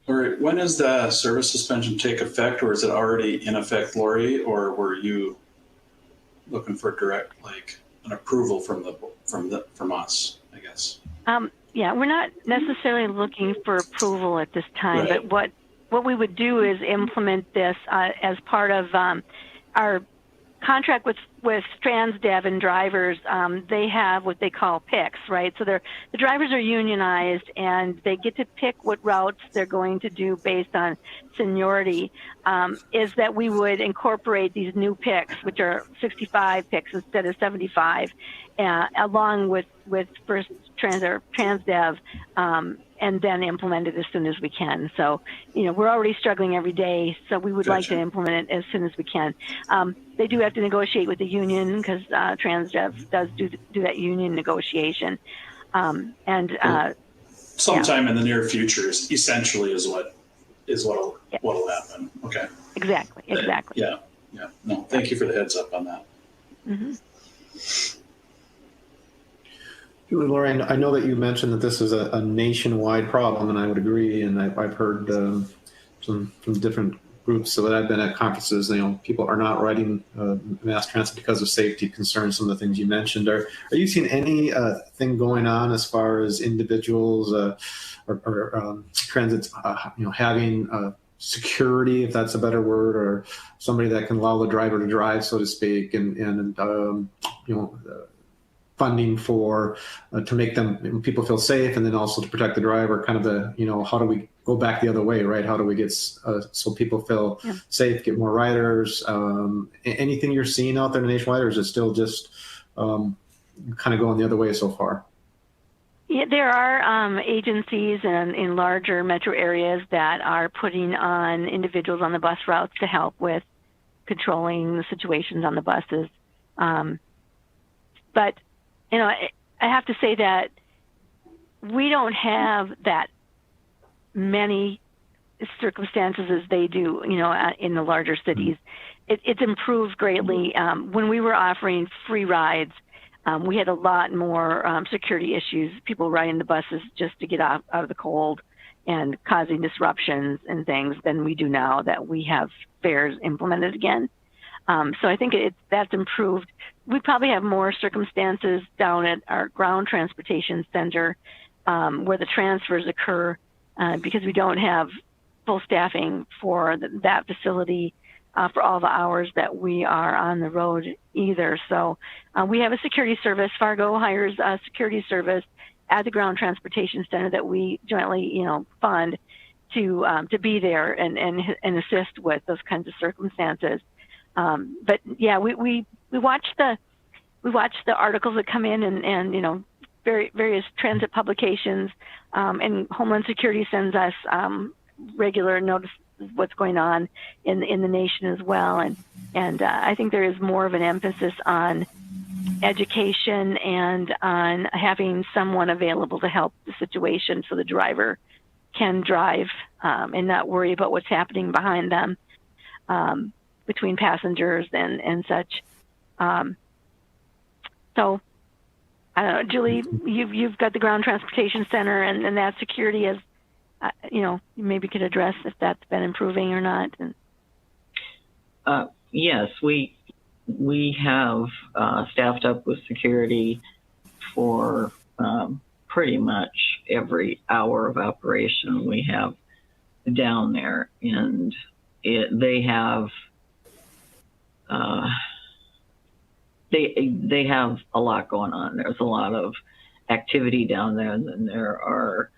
Lori, when does the service suspension take effect, or is it already in effect, Lori, or were you looking for direct, like, an approval from us, I guess? Yeah, we're not necessarily looking for approval at this time, Right. but what we would do is implement this as part of our contract with Transdev and drivers. They have what they call picks, right? So the drivers are unionized, and they get to pick what routes they're going to do based on seniority. Is that we would incorporate these new picks, which are 65 picks instead of 75, along with first Transdev, and then implement it as soon as we can. So, you know, we're already struggling every day, so we would like to implement it as soon as we can. They do have to negotiate with the union, because Transdev does do that union negotiation. Sometime in the near future, essentially, is what'll happen. Okay. Exactly. Yeah. No, thank you for the heads up on that. Mm-hmm. Julie, Lori, I know that you mentioned that this is a nationwide problem, and I would agree. And I've heard some different groups that I've been at conferences, people are not riding mass transit because of safety concerns. Some of the things you mentioned. Are you seeing any thing going on as far as individuals or transits, having security, if that's a better word, or somebody that can allow the driver to drive, so to speak, and funding for to make people feel safe, and then also to protect the driver. Kind of how do we go back the other way, right? How do we get so people feel safe, get more riders? Anything you're seeing out there nationwide, or is it still just kind of going the other way so far? Yeah, there are agencies in larger metro areas that are putting on individuals on the bus routes to help with controlling the situations on the buses. But, I have to say that we don't have that many circumstances as they do, in the larger cities. It's improved greatly. When we were offering free rides, we had a lot more security issues, people riding the buses just to get out of the cold and causing disruptions and things than we do now that we have fares implemented again. So I think that's improved. We probably have more circumstances down at our ground transportation center where the transfers occur because we don't have full staffing for that facility for all the hours that we are on the road either. So we have a security service. Fargo hires a security service at the ground transportation center that we jointly, fund to be there and assist with those kinds of circumstances. But yeah, we watch the articles that come in and various transit publications, and Homeland Security sends us regular notice of what's going on in the nation as well. And I think there is more of an emphasis on education and on having someone available to help the situation so the driver can drive and not worry about what's happening behind them between passengers and such. So I don't know, Julie, you've got the ground transportation center and that security is, you maybe could address if that's been improving or not. Yes, we have staffed up with security for pretty much every hour of operation we have down there, and they have they have a lot going on. There's a lot of activity down there, and then there are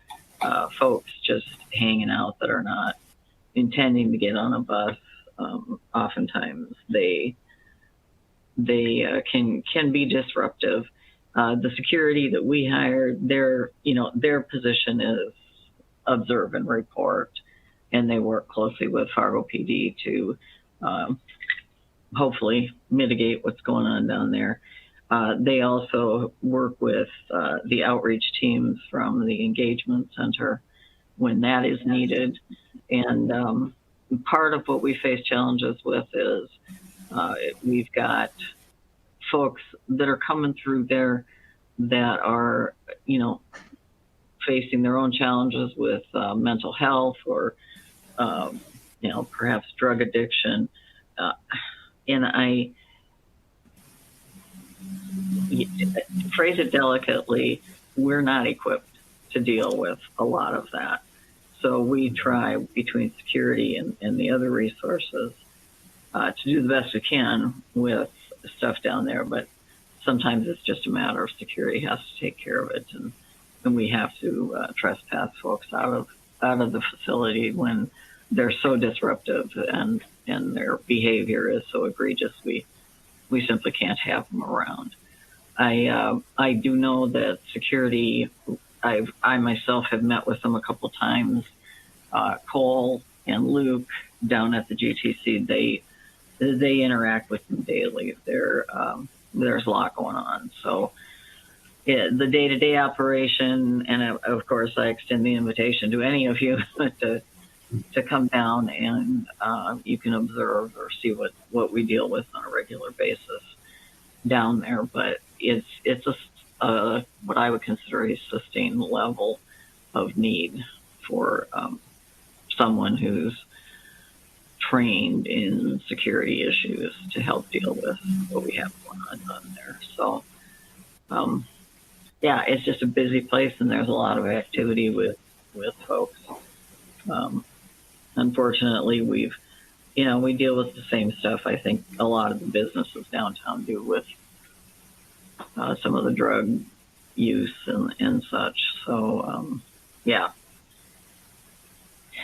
folks just hanging out that are not intending to get on a bus. Oftentimes they can be disruptive. The security that we hired, their position is observe and report, and they work closely with Fargo PD to hopefully mitigate what's going on down there. They also work with the outreach teams from the engagement center when that is needed. And part of what we face challenges with is we've got folks that are coming through there that are, facing their own challenges with mental health or, perhaps drug addiction. And I phrase it delicately, we're not equipped to deal with a lot of that. So we try between security and the other resources to do the best we can with stuff down there. But sometimes it's just a matter of security has to take care of it, and we have to trespass folks out of the facility when they're so disruptive and their behavior is so egregious. We simply can't have them around. I do know that security. I myself have met with them a couple times. Cole and Luke down at the GTC, they interact with them daily. There's a lot going on. So the day-to-day operation, and of course I extend the invitation to any of you to come down and you can observe or see what we deal with on a regular basis down there. But it's a what I would consider a sustained level of need for someone who's trained in security issues to help deal with what we have going on there. So, yeah, it's just a busy place, and there's a lot of activity with folks. Unfortunately, we deal with the same stuff I think a lot of the businesses downtown do with some of the drug use and such. So, yeah.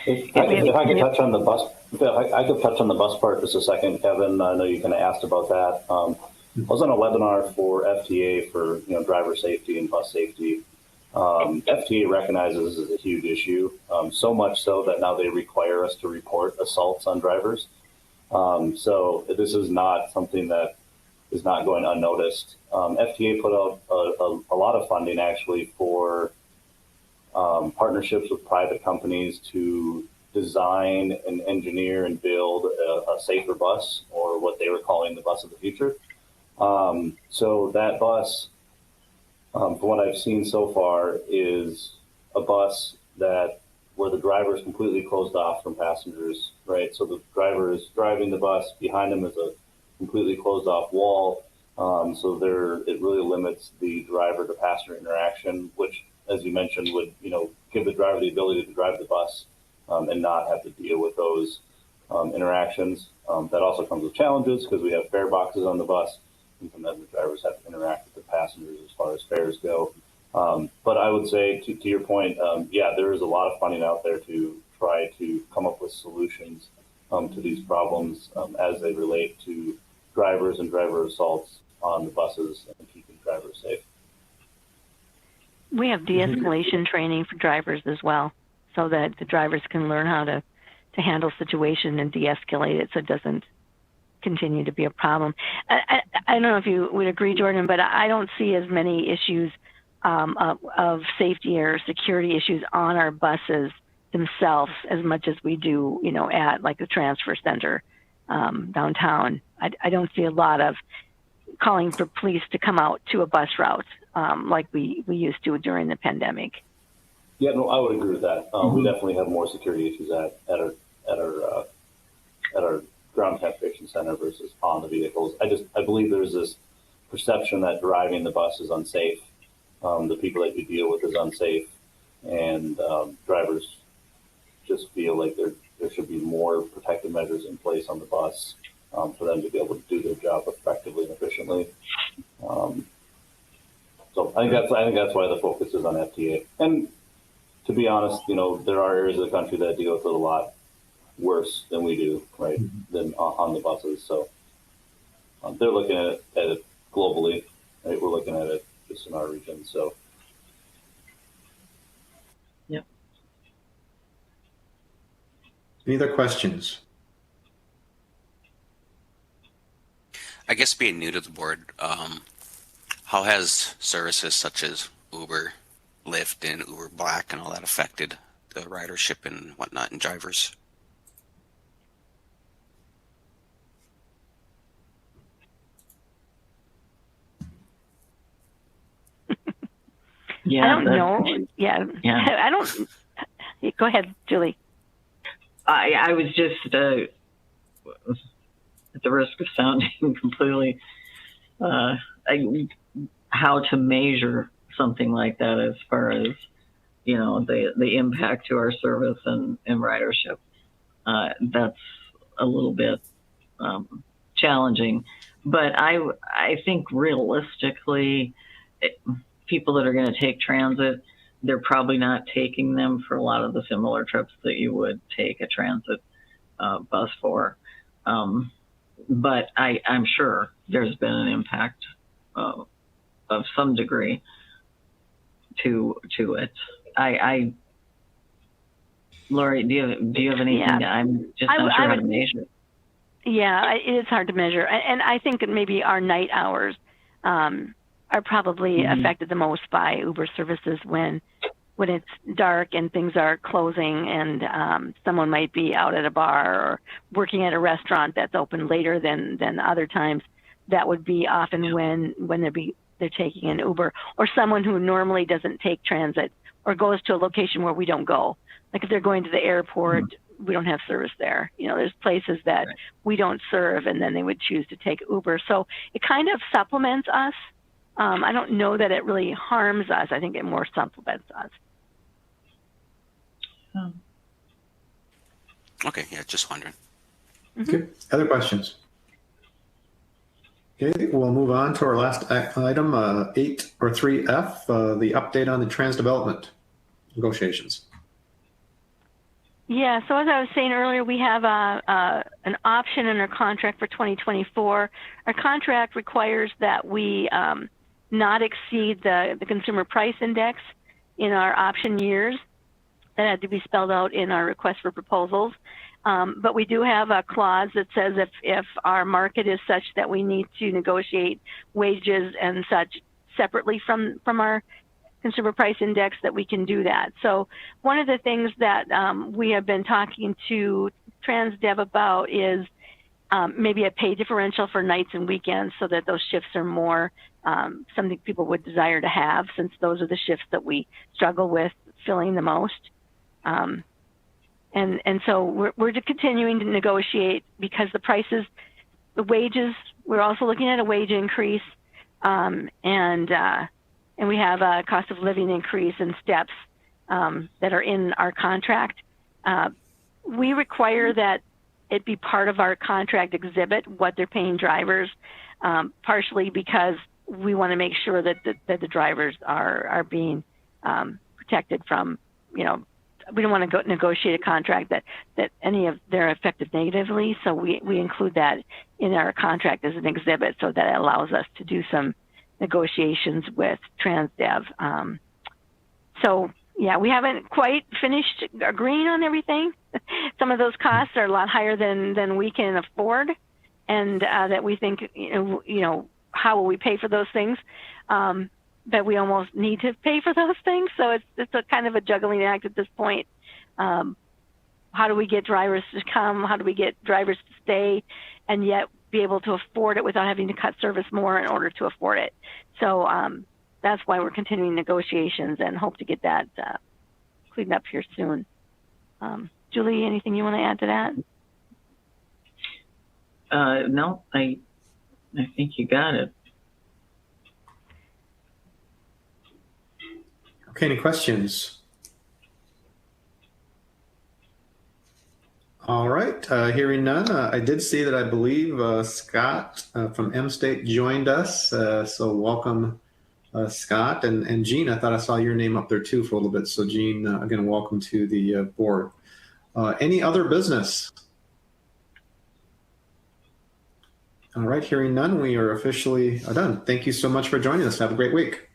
If I could touch on the bus, I could touch on the bus part just a second, Kevin. I know you kind of asked about that. I was on a webinar for FTA for driver safety and bus safety. FTA recognizes this as a huge issue, so much so that now they require us to report assaults on drivers. So this is not something that is not going unnoticed. FTA put out a lot of funding actually for partnerships with private companies to design and engineer and build a safer bus, or what they were calling the bus of the future. So that bus, from what I've seen so far, is a bus where the driver is completely closed off from passengers, right? So the driver is driving the bus, behind him is a completely closed off wall. So it really limits the driver to passenger interaction, which, as you mentioned, would give the driver the ability to drive the bus and not have to deal with those interactions. That also comes with challenges because we have fare boxes on the bus, and sometimes the drivers have to interact with the passengers as far as fares go. But I would say, to your point, yeah, there is a lot of funding out there to try to come up with solutions to these problems as they relate to drivers and driver assaults on the buses and keeping drivers safe. We have de-escalation training for drivers as well, so that the drivers can learn how to handle situation and de-escalate it so it doesn't continue to be a problem. I don't know if you would agree, Jordan, but I don't see as many issues of safety or security issues on our buses themselves as much as we do, at like the transfer center downtown. I don't see a lot of calling for police to come out to a bus route like we used to during the pandemic. Yeah, no, I would agree with that. We definitely have more security issues at our ground transportation center versus on the vehicles. I believe there's this perception that driving the bus is unsafe. The people that you deal with is unsafe, and drivers just feel like there should be more protective measures in place on the bus for them to be able to do their job effectively and efficiently. So I think that's why the focus is on FTA. And to be honest, there are areas of the country that deal with it a lot worse than we do, right? Than on the buses. So they're looking at it globally, right? We're looking at it just in our region. So. Yep. Any other questions? I guess being new to the board, how has services such as Uber, Lyft, and Uber Black and all that affected the ridership and whatnot and drivers? Yeah, I don't know. Yeah. I don't. Go ahead, Julie. I was just at the risk of sounding completely how to measure something like that as far as the impact to our service and ridership. That's a little bit challenging, but I think realistically, people that are going to take transit, they're probably not taking them for a lot of the similar trips that you would take a transit bus for. But I'm sure there's been an impact of some degree to it. Lori, do you have anything? Yeah. I'm just not sure how to measure. Yeah, it is hard to measure, and I think that maybe our night hours are probably affected the most by Uber services when it's dark and things are closing, and someone might be out at a bar or working at a restaurant that's open later than other times. That would be often when they're taking an Uber, or someone who normally doesn't take transit or goes to a location where we don't go. Like if they're going to the airport, we don't have service there. You know, there's places that we don't serve, and then they would choose to take Uber. So it kind of supplements us. I don't know that it really harms us. I think it more supplements us. Okay, yeah, just wondering. Okay. Other questions? Okay, we'll move on to our last item, 8 or 3F, the update on the trans development negotiations. Yeah, so as I was saying earlier, we have an option in our contract for 2024. Our contract requires that we not exceed the consumer price index in our option years. That had to be spelled out in our request for proposals. But we do have a clause that says if our market is such that we need to negotiate wages and such separately from our consumer price index, that we can do that. So one of the things that we have been talking to TransDev about is maybe a pay differential for nights and weekends, so that those shifts are more something people would desire to have, since those are the shifts that we struggle with filling the most. And so we're continuing to negotiate, because the prices, the wages, we're also looking at a wage increase, and we have a cost of living increase and steps that are in our contract. We require that it be part of our contract exhibit, what they're paying drivers, partially because we want to make sure that the drivers are being protected from, you know, we don't want to negotiate a contract that any of they're affected negatively. So we include that in our contract as an exhibit, so that it allows us to do some negotiations with TransDev. So yeah, we haven't quite finished agreeing on everything. Some of those costs are a lot higher than we can afford, and that we think, you know, how will we pay for those things? But we almost need to pay for those things. So it's a kind of a juggling act at this point. How do we get drivers to come? How do we get drivers to stay, and yet be able to afford it without having to cut service more in order to afford it? So that's why we're continuing negotiations, and hope to get that cleaned up here soon. Julie, anything you want to add to that? No, I think you got it. Okay, any questions? All right, hearing none. I did see that I believe Scott from M-State joined us. So welcome, Scott. And Jean, I thought I saw your name up there too for a little bit. So Jean, again, welcome to the board. Any other business? All right, hearing none, we are officially done. Thank you so much for joining us. Have a great week.